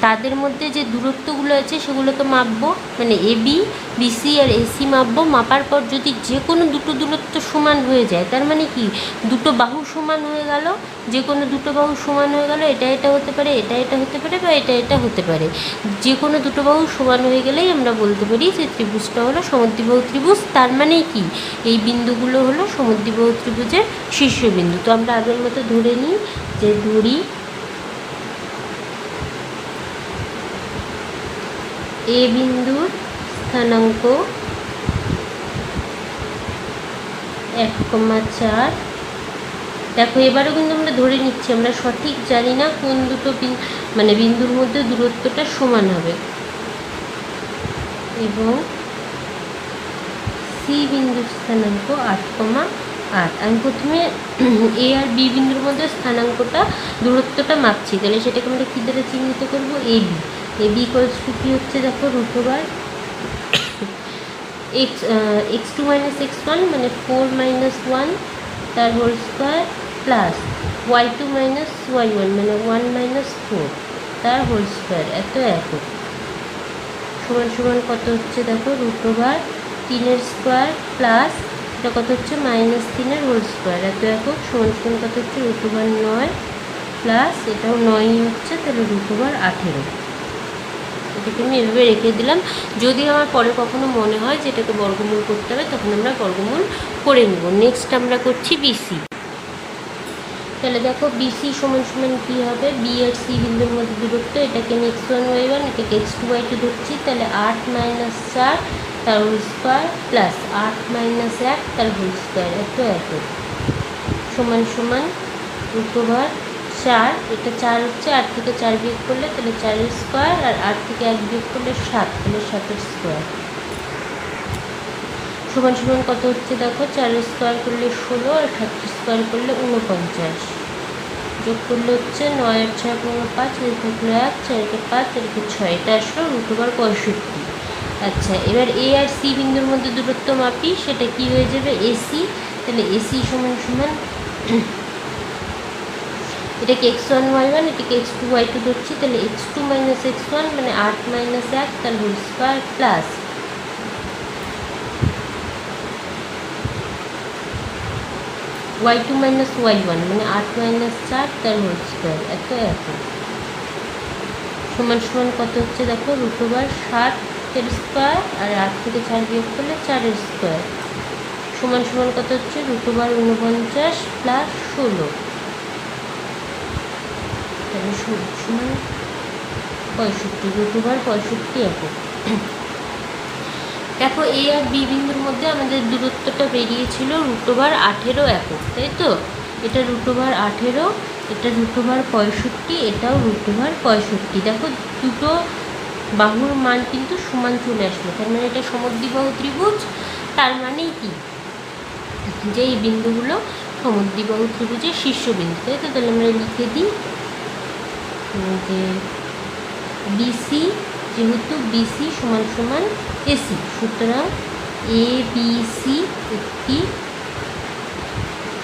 তাদের মধ্যে যে দূরত্বগুলো আছে সেগুলো তো মাপবো, মানে এবি, বিসি আর এসি মাপবো। মাপার পর যদি যে কোনো দুটো দূরত্ব সমান হয়ে যায়, তার মানে কি দুটো বাহু সমান হয়ে গেল, যে কোনো দুটো বাহু সমান হয়ে গেল, এটা হতে পারে, এটা হতে পারে, বা এটা হতে পারে। যে কোনো দুটো বাহু সমান হয়ে গেলেই আমরা বলতে পারি যে ত্রিভুজটা হলো সমদ্বিবাহু ত্রিভুজ। তার মানে কি এই বিন্দুগুলো হলো সমদ্বিবাহু ত্রিভুজের শীর্ষবিন্দু। তো আমরা আগের মতো ধরে নিই যে ধরি এ বিন্দুর স্থানাঙ্ক 1,4। দেখো এবারও কিন্তু আমরা ধরে নিচ্ছি, আমরা সঠিক জানি না কোন দুটো মানে বিন্দুর মধ্যে দূরত্বটা সমান হবে। এবং সি বিন্দুর স্থানাঙ্ক 8,8। আমি প্রথমে এ আর বি বিন্দুর মধ্যে স্থানাঙ্কটা দূরত্বটা মাপছি, তাহলে সেটাকে আমরা কী দ্বারা চিহ্নিত করবো? এবি। এবি ইকুয়ালস টু কী হচ্ছে দেখো √/(x) x2 - x1 মানে 4 - 1 তার whole square, plus y2 - y1 মানে 1 - 4 তার হোল স্কোয়ার, এত একক, সমান সমান কত হচ্ছে দেখো √3 স্কোয়ার প্লাস এটা কত হচ্ছে -3 হোল স্কোয়ার, এত একক, সমান সমান কত হচ্ছে √9 প্লাস এটাও 9 হচ্ছে, তাহলে √18। এটাকে আমি এভাবে রেখে দিলাম। যদি আমার পরে কখনো মনে হয় যে এটাকে বর্গমূল করতে হবে তখন আমরা বর্গমূল করে নেব। নেক্সট আমরা করছি বিসি। তাহলে দেখো বিসি সমান সমান কী হবে? বি আর সি বিন্দুর মধ্যে দূরত্ব, এটাকে আমি x1 y1, এটাকে x2 y2 ধরছি, তাহলে 8 - 4 তার হোল স্কোয়ার প্লাস 8 - 1 তার হোল স্কোয়ার, এত এত, সমান সমান √4। এটা 4 হচ্ছে, 8 থেকে 4 বিয়োগ করলে তাহলে 4-এর স্কোয়ার, আর 8 থেকে 1 বিয়োগ করলে 7, তাহলে 7-এর স্কোয়ার, সমান সমান কত হচ্ছে দেখো 4-এর স্কোয়ার করলে 16 আর 7-এর স্কোয়ার করলে 49, যোগ করলে হচ্ছে 9 আর 6 5, এর থাকলো 1, 4-কে 5, এরকে 6, এটা আসলো √65। আচ্ছা এবার এ আর সি বিন্দুর মধ্যে দূরত্ব মাপি, সেটা কি হয়ে যাবে? এসি। তাহলে এসি সমান সমান এটাকে x1 y1, এটাকে x2 y2 ধরছি, তাহলে x2 - x1 মানে 8 - 1 তার whole square plus y2 - y1 মানে 8 - 4 তার হোল স্কোয়ার, এত এত, সমান সমান কত হচ্ছে দেখো √7-এর স্কোয়ার, আর 8 থেকে 4 বিয়োগ করলে 4-এর স্কোয়ার, সমান সমান কত হচ্ছে √49 প্লাস 16, তাহলে সমান 65, √65 একক। দেখো এ আর বি বিন্দুর মধ্যে আমাদের দূরত্বটা বেরিয়েছিল √18 একক, তাই তো? এটা √18, এটা √65, এটাও √65। দেখো দুটো বাহুর মান কিন্তু সমান চলে আসলো, তার মানে এটা সমদ্বিবাহু ত্রিভুজ। তার মানে কি, যে এই বিন্দুগুলো সমদ্বিবাহু ত্রিভুজের শীর্ষবিন্দু, তাই তো? তাহলে আমরা লিখে দিই যে বিসি, যেহেতু বিসি সমান সমান এসি, সুতরাং এ বি সি একটি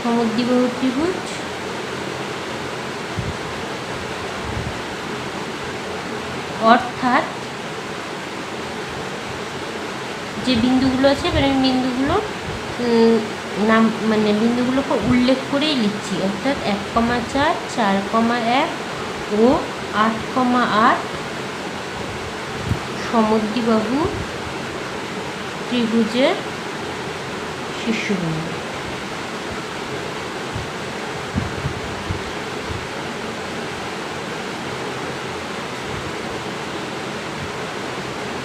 সমদ্বিবাহু ত্রিভুজ। অর্থাৎ যে বিন্দুগুলো আছে, এবার আমি বিন্দুগুলো নাম মানে বিন্দুগুলোকে উল্লেখ করেই লিখছি, অর্থাৎ 1,4, 4,1 ও 8,8 সমদ্বিবাহু ত্রিভুজের শীর্ষবিন্দু।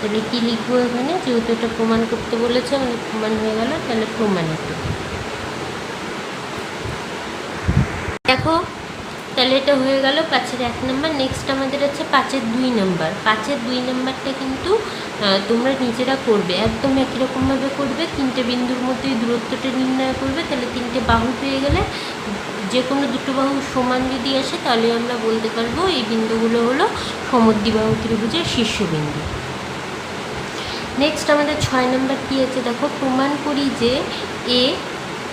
তাহলে কী লিখবো এখানে, যেহেতু এটা প্রমাণ করতে বলেছে, আমাদের প্রমাণ হয়ে গেল, তাহলে প্রমাণিত। দেখো তাহলে এটা হয়ে গেল 5-এর 1 নম্বর। নেক্সট আমাদের আছে 5-এর 2 নম্বর। 5-এর 2 নম্বরটা কিন্তু তোমরা নিজেরা করবে, একদম একই রকমভাবে করবে। 3টে বিন্দুর মধ্যে দূরত্বটা নির্ণয় করবে, তাহলে 3টে বাহু পেয়ে গেলে যে কোনো দুটো বাহু সমান যদি আসে, তাহলে আমরা বলতে পারবো এই বিন্দুগুলো হলো সমদ্বিবাহু ত্রিভুজের শীর্ষবিন্দু। নেক্সট আমাদের 6 নম্বর কী আছে দেখো, প্রমাণ করি যে এ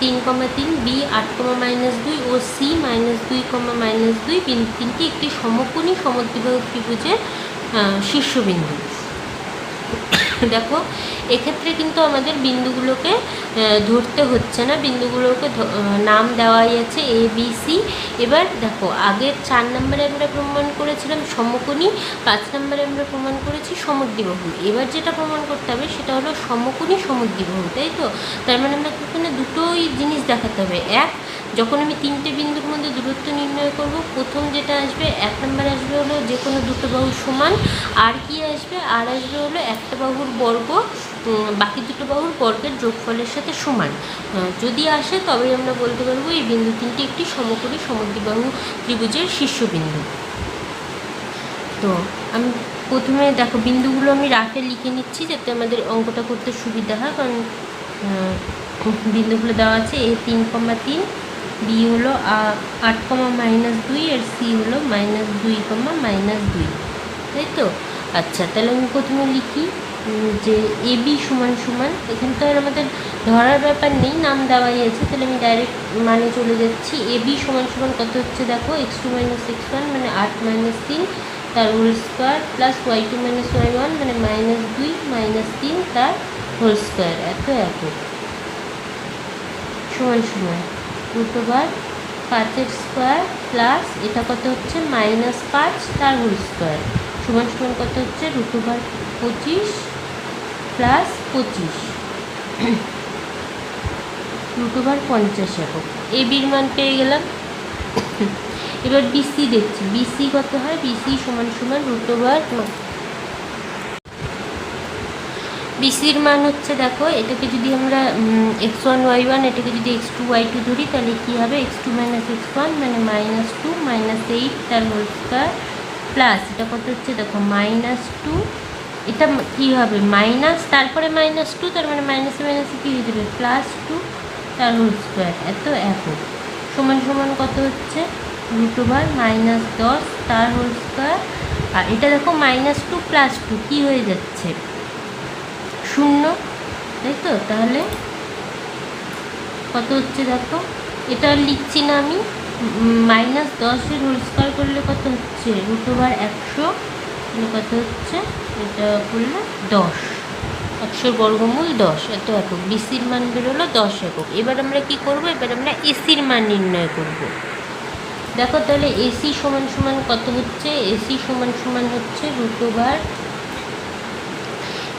3,3, বি 8,-2 ও সি -2,-2 বিন্দু তিনটি একটি সমকোণী সমদ্বিবাহু ত্রিভুজের শীর্ষবিন্দু। দেখো এক্ষেত্রে কিন্তু আমাদের বিন্দুগুলোকে ধরতে হচ্ছে না, বিন্দুগুলোকে নাম দেওয়াই আছে এ বি সি। এবার দেখো আগের 4 নম্বরে আমরা প্রমাণ করেছিলাম সমকোণী, 5 নম্বরে আমরা প্রমাণ করেছি সমদ্বিবাহু। এবার যেটা প্রমাণ করতে হবে সেটা হলো সমকোণী সমদ্বিবাহু, তাই তো? তার মানে আমরা এখানে দুটোই জিনিস দেখাতে হবে। এক, যখন আমি 3টে বিন্দুর মধ্যে দূরত্ব নির্ণয় করব, প্রথম যেটা আসবে 1 নম্বর আসবে হলো যে কোনো দুটো বাহু সমান। আর কি আসবে, আর আসবে হলো একটা বাহুর বর্গ বাকি দুটো বাহুর বর্গের যোগফলের সাথে সমান। যদি আসে তবেই আমরা বলতে পারবো এই বিন্দু তিনটি একটি সমকোণী সমদ্বিবাহু ত্রিভুজের শীর্ষবিন্দু। তো আমি প্রথমে দেখো বিন্দুগুলো আমি রাফে লিখে নিচ্ছি যাতে আমাদের অঙ্কটা করতে সুবিধা হয়, কারণ বিন্দুগুলো দেওয়া আছে এ 3,3, বি হলো 8,-2 আর সি হলো -2,-2, তাই তো? আচ্ছা, তাহলে আমি প্রথমে লিখি যে এ বি সমান সমান, এখানে তো আর আমাদের ধরার ব্যাপার নেই, নাম দেওয়াই আছে, তাহলে আমি ডাইরেক্ট মানে চলে যাচ্ছি। এ বি সমান সমান কত হচ্ছে দেখো, x2 - x1 মানে 8 - 3 তার whole square, plus y2 - y1 মানে -2 - 3 তার হোল স্কোয়ার, এত একক সমান সমান √5 স্কোয়ার প্লাস এটা কত হচ্ছে -5 তার হোল স্কোয়ার সমান সমান কত হচ্ছে √25 প্লাস 25 √50 একক। এ বির মান পেয়ে গেলাম। এবার বিসি দেখছি, বিসি কত হয়, বিসি সমান সমান √, বিসির মান হচ্ছে দেখো, এটাকে যদি আমরা x1 y1 এটাকে যদি x2 y2 ধরি, তাহলে কী হবে, x2 - x1 মানে -2 -8 তার হোল স্কোয়ার প্লাস এটা কত হচ্ছে দেখো -2, এটা কী হবে মাইনাস, তারপরে -2, তার মানে মাইনাসে মাইনাসে কী হয়ে যাবে +2 তার হোল স্কোয়ার, এত একক সমান সমান কত হচ্ছে √10 তার হোল স্কোয়ার। আর এটা দেখো -2 + 2 কী হয়ে যাচ্ছে 0, তাই তো? তাহলে কত হচ্ছে দেখো, এটা লিখছি না আমি, -10 হোল স্কোয়ার করলে কত হচ্ছে √100, তাহলে কত হচ্ছে এটা করলে 10, 100 বর্গমূল 10, এত একক। বিসির মান বেরোলো 10 একক। এবার আমরা কি করব, এবার আমরা এসির মান নির্ণয় করব। দেখো তাহলে এসি সমান সমান কত হচ্ছে, এসি সমান সমান হচ্ছে √,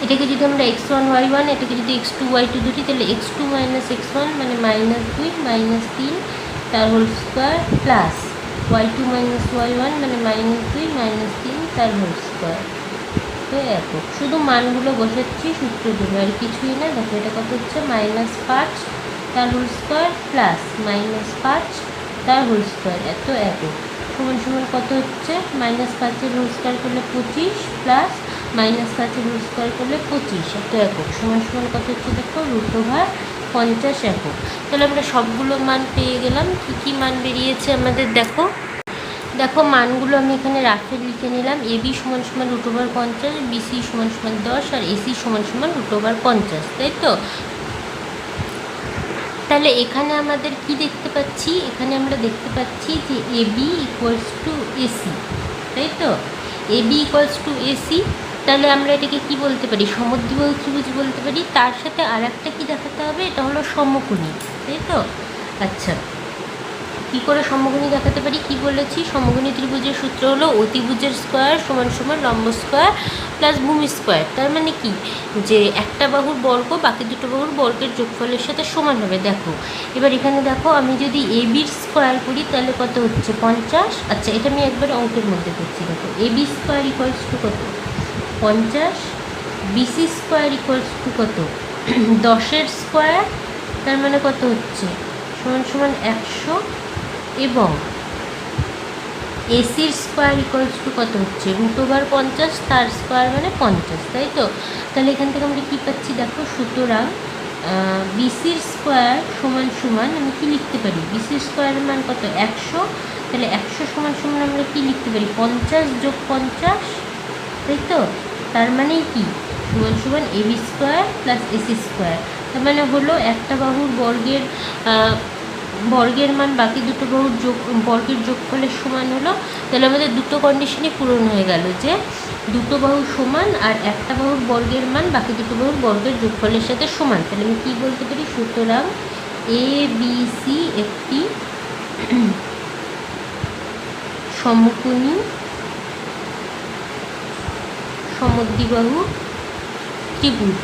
এটাকে যদি আমরা x1 y1 এটাকে যদি x2 y2 ধরি, তাহলে x2 - x1 মানে -2 - 3 তার whole square plus y2 - y1 মানে -2 - 3 তার হোল স্কোয়ার এত একক। শুধু মানগুলো বসাচ্ছি সূত্র জন্য, আর কিছুই না। দেখো এটা কত হচ্ছে, -5 তার হোল স্কোয়ার প্লাস -5 তার হোল স্কোয়ার এত একক সমান সমান কত হচ্ছে, -5 হোল স্কোয়ার করলে 25 প্লাস -5 হোল স্কোয়ার করলে 25 এত একক সমান সমান কত হচ্ছে, দেখো √50 একক। তাহলে আমরা সবগুলো মান পেয়ে গেলাম। কী কী মান বেরিয়েছে আমাদের দেখো। দেখো মানগুলো আমি এখানে রাফে লিখে নিলাম। AB সমান সমান √50, BC সমান সমান 10 আর AC সমান সমান √50, তাই তো। তাহলে এখানে আমাদের কি দেখতে পাচ্ছি, এখানে আমরা দেখতে পাচ্ছি যে AB ইকুয়ালস টু AC, তাই তো। AB ইকুয়ালস টু AC, তাহলে আমরা এটাকে কি বলতে পারি, সমদ্বিবাহু ত্রিভুজ বলতে পারি। তার সাথে আর একটা কী দেখাতে হবে, এটা হলো সমকোণী, তাই তো। আচ্ছা, কী করে সমকোণী দেখাতে পারি, কি বলেছি, সমকোণী ত্রিভুজের সূত্র হলো অতিভুজের স্কোয়ার সমান সমান লম্ব স্কোয়ার প্লাস ভূমি স্কোয়ার। তার মানে কি, যে একটা বাহুর বর্গ বাকি দুটো বাহুর বর্গের যোগফলের সাথে সমান হবে। দেখো এবার এখানে দেখো, আমি যদি এবির স্কোয়ার করি তাহলে কত হচ্ছে, 50। আচ্ছা, এটা আমি একবার অঙ্কের মধ্যে করছি। দেখো এবি স্কোয়ার ইকুয়ালস টু কত, 50, বিসি স্কোয়ার ইকুয়ালস টু কত, 10-এর স্কোয়ার, তার মানে কত হচ্ছে, সমান সমান 100, এবং এসির স্কোয়ার ইকুয়ালস টু কত হচ্ছে, √50 তার স্কোয়ার মানে 50, তাই তো। তাহলে এখান থেকে আমরা কী পাচ্ছি দেখো, সুতরাং বিসির স্কোয়ার সমান সমান আমি কী লিখতে পারি, বিসির স্কোয়ারের মান কত, 100। তাহলে 100 সমান সমান আমরা কী লিখতে পারি, 50 যোগ 50, তাই তো। তার মানেই কি, সমান সমান AB square plus AC square. তার মানে হলো একটা বাহুর বর্গের মান বাকি দুটো বাহুর বর্গের যোগফলের সমান হলো। তাহলে আমাদের দুটো কন্ডিশনই পূরণ হয়ে গেল, যে দুটো বাহু সমান আর একটা বাহুর বর্গের মান বাকি দুটো বাহুর বর্গের যোগফলের সাথে সমান। তাহলে আমি কী বলতে পারি, সুতরাং ABC একটি সমকোণী সমদ্বিবাহু ত্রিভুজ।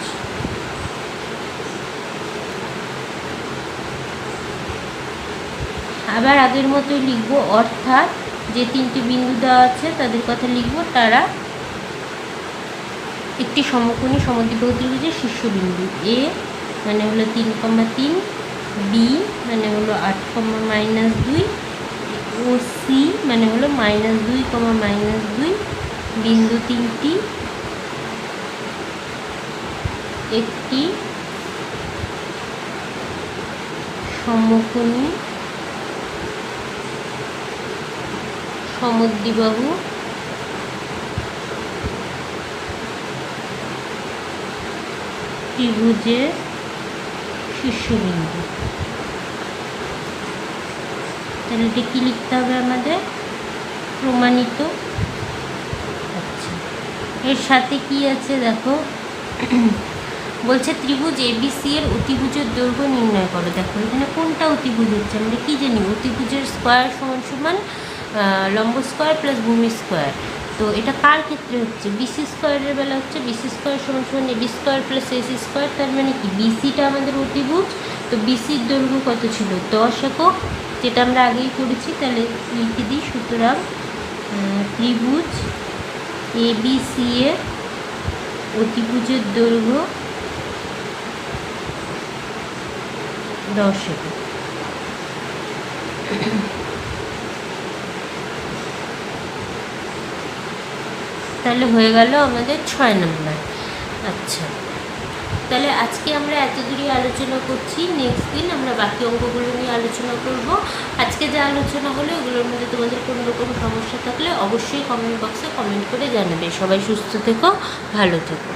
আবার আগের মতোই লিখবো, অর্থাৎ যে তিনটি বিন্দু দেওয়া আছে তাদের কথা লিখবো, তারা একটি সমকোণী সমদ্বিবাহু ত্রিভুজের শীর্ষবিন্দু। এ মানে হলো 3,3, বি মানে হলো 8,-2, ও সি মানে হলো -2, বিন্দু তিনটি একটি সমকোণী সমদ্বিবাহু ত্রিভুজের শীর্ষবিন্দু। তাহলে এটা কী লিখতে হবে আমাদের, প্রমাণিত। আচ্ছা, এর সাথে কি আছে দেখো, বলছে ত্রিভুজ এবিসি এর অতিভুজের দৈর্ঘ্য নির্ণয় করো। দেখো এখানে কোনটা অতিভুজ হচ্ছে, আমরা কি জানি, অতিভুজের স্কোয়ার সমান সমান লম্ব স্কোয়ার প্লাস ভূমি স্কোয়ার। তো এটা কার ক্ষেত্রে হচ্ছে, বিসি স্কোয়ারের বেলা হচ্ছে, বিসি স্কোয়ার সমান সমান AB square plus AC square. তার মানে কি, বিসিটা আমাদের অতিভুজ, তো বিসির দৈর্ঘ্য কত ছিল, 10 একক, যেটা আমরা আগেই করেছি। তাহলে লিখে দিই, সুতরাং ত্রিভুজ এবিসি এর অতিভুজের দৈর্ঘ্য 10 একক। তাহলে হয়ে গেল আমাদের 6 নম্বর। আচ্ছা, তাহলে আজকে আমরা এত দূরই আলোচনা করছি, নেক্সট দিন আমরা বাকি অঙ্কগুলো নিয়ে আলোচনা করব। আজকে যা আলোচনা হলো এগুলোর মধ্যে তোমাদের কোনো রকম সমস্যা থাকলে অবশ্যই কমেন্ট বক্সে কমেন্ট করে জানাবে। সবাই সুস্থ থেকো, ভালো থেকো।